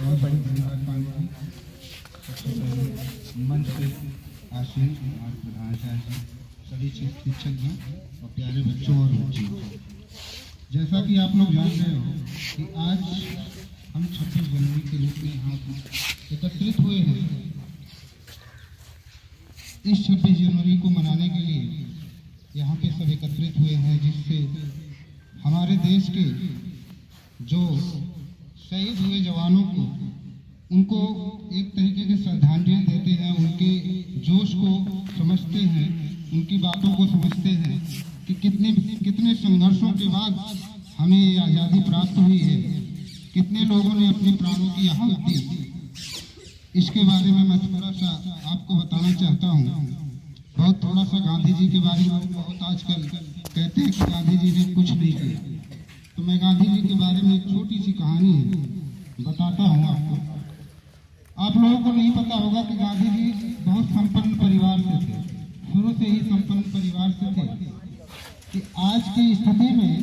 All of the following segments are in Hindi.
बहुत बड़ी धन्यवाद पांडे जी। मंच पे आशीष और प्रधानाचार्य जी, सभी शिक्षक हैं और प्यारे बच्चों और बच्चियों, जैसा कि आप लोग जान रहे हो कि आज हम 26 जनवरी के रूप में यहाँ एकत्रित हुए हैं। इस 26 जनवरी को मनाने के लिए यहाँ पे सब एकत्रित हुए हैं, जिससे हमारे देश के जो शहीद हुए जवानों को उनको एक तरीके की श्रद्धांजलि देते हैं, उनके जोश को समझते हैं, उनकी बातों को समझते हैं कि कितने संघर्षों के बाद हमें ये आज़ादी प्राप्त हुई है, कितने लोगों ने अपने प्राणों की आहुति दी। इसके बारे में मैं थोड़ा सा आपको बताना चाहता हूँ। बहुत थोड़ा सा गांधी जी के बारे में बहुत आजकल कहते हैं कि गांधी जी ने कुछ नहीं किया, तो मैं गांधी जी के बारे में एक छोटी सी कहानी बताता हूँ आपको। आप लोगों को नहीं पता होगा कि गांधी जी बहुत संपन्न परिवार से थे, शुरू से ही संपन्न परिवार से थे कि आज की स्थिति में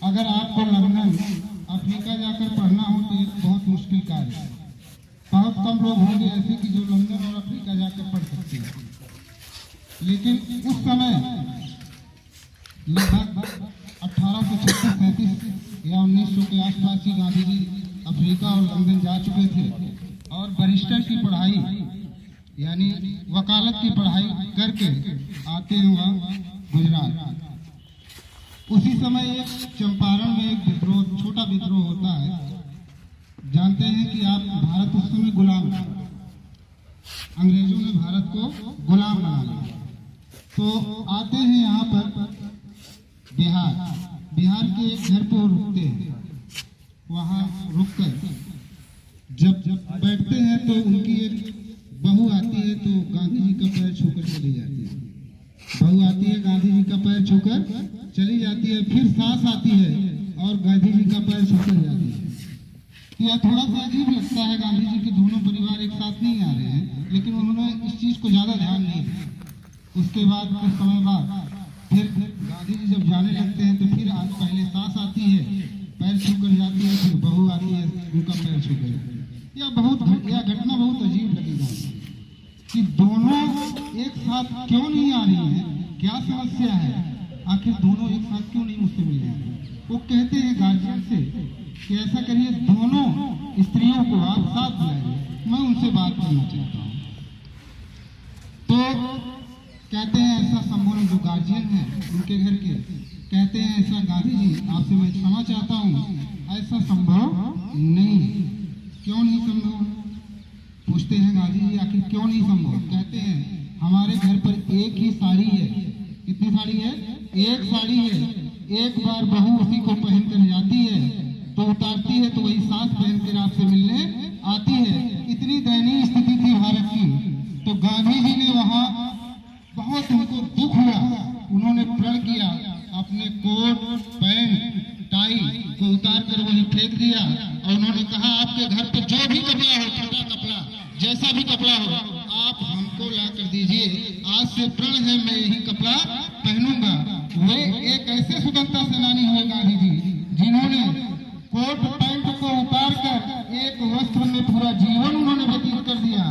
अगर आपको लंदन अफ्रीका जाकर पढ़ना हो तो एक बहुत मुश्किल कार्य है। बहुत कम लोग होंगे ऐसे कि जो लंदन और अफ्रीका जाकर पढ़ सकते हैं, लेकिन उस समय लगभग 1836-37 या 1900 के आसपास ही गांधी जी अफ्रीका और लंदन जा चुके थे और बैरिस्टर की पढ़ाई यानी वकालत की पढ़ाई करके आते हुआ गुजरात। उसी समय एक चंपारण में एक विद्रोह, छोटा विद्रोह होता है। जानते हैं कि आप भारत उस समय गुलाम था, अंग्रेजों ने भारत को गुलाम बना लिया। तो आते हैं यहाँ पर बिहार के एक घर पे रुकते हैं। वहाँ रुककर जब बैठते हैं तो उनकी एक बहू आती है, तो गांधी जी का पैर छूकर चली जाती है। बहू आती है, गांधी जी का पैर छूकर चली जाती है, फिर सास आती है और गांधी जी का पैर छूकर जाती है। यह थोड़ा सा अजीब लगता है, गांधी जी के दोनों परिवार एक साथ नहीं आ रहे हैं, लेकिन उन्होंने इस चीज को ज्यादा ध्यान नहीं दिया। उसके बाद कुछ समय बाद फिर गांधी जी जब जाने लगते हैं तो फिर आज पहले सास आती है, पैर छूकर जाती है, फिर बहू आती है, उनका पैर छूकर। यह घटना बहुत अजीब लगेगा कि दोनों एक साथ क्यों नहीं आ रही है, क्या समस्या है, आखिर दोनों एक साथ क्यों नहीं मुझसे मिल रहे हैं। वो कहते हैं गार्जियन से कि ऐसा करिए, दोनों स्त्रियों को आप साथ बुलाइए, मैं उनसे बात करना चाहता हूँ। तो कहते हैं ऐसा संभव, जो गार्जियन है उनके घर के कहते हैं ऐसा, गांधी जी आपसे मैं क्षमा चाहता हूँ, ऐसा संभव नहीं। क्यों नहीं संभव? पूछते हैं गांधी जी आखिर क्यों नहीं संभव। कहते हैं हमारे घर पर एक ही साड़ी है। कितनी साड़ी है? एक साड़ी है। एक बार बहू उसी को पहनकर जाती है तो उतारती है, तो वही सास पहनकर आपसे मिलने आती है। इतनी दयनीय स्थिति थी भारत की। तो गांधी जी ने वहाँ बहुत उनको दुख हुआ, उन्होंने प्रण किया, अपने कोट पैंट टाई को उतार कर वहीं फेंक दिया और उन्होंने कहा आपके घर पे जो भी कपड़ा हो, छोटा कपड़ा जैसा भी कपड़ा हो, आप हमको ला कर दीजिए। आज से प्रण है मैं यही कपड़ा पहनूंगा। वे एक ऐसे स्वतंत्रता सेनानी हुए गांधी जी, जिन्होंने कोट पैंट को उतार कर एक वस्त्र में पूरा जीवन उन्होंने व्यतीत कर दिया।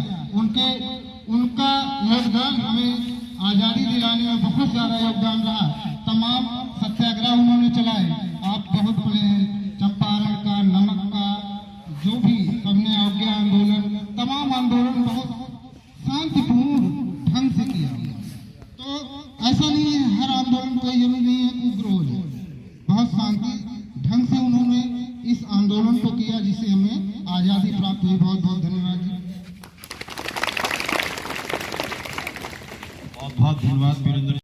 उनका योगदान हमें आजादी दिलाने में बहुत ज्यादा योगदान रहा। तमाम सत्याग्रह उन्होंने चलाए, आप बहुत पढ़े हैं, चंपारण का, नमक का, जो भी सबने अवज्ञा आंदोलन, तमाम आंदोलन बहुत शांतिपूर्ण ढंग से किया। तो ऐसा नहीं है हर आंदोलन कोई जरूरी नहीं है उग्र हो जाए, बहुत शांति ढंग से उन्होंने इस आंदोलन को किया, जिससे हमें आजादी प्राप्त हुई। बहुत बहुत धन्यवाद जी। बहुत बहुत धन्यवाद वीरेंद्र।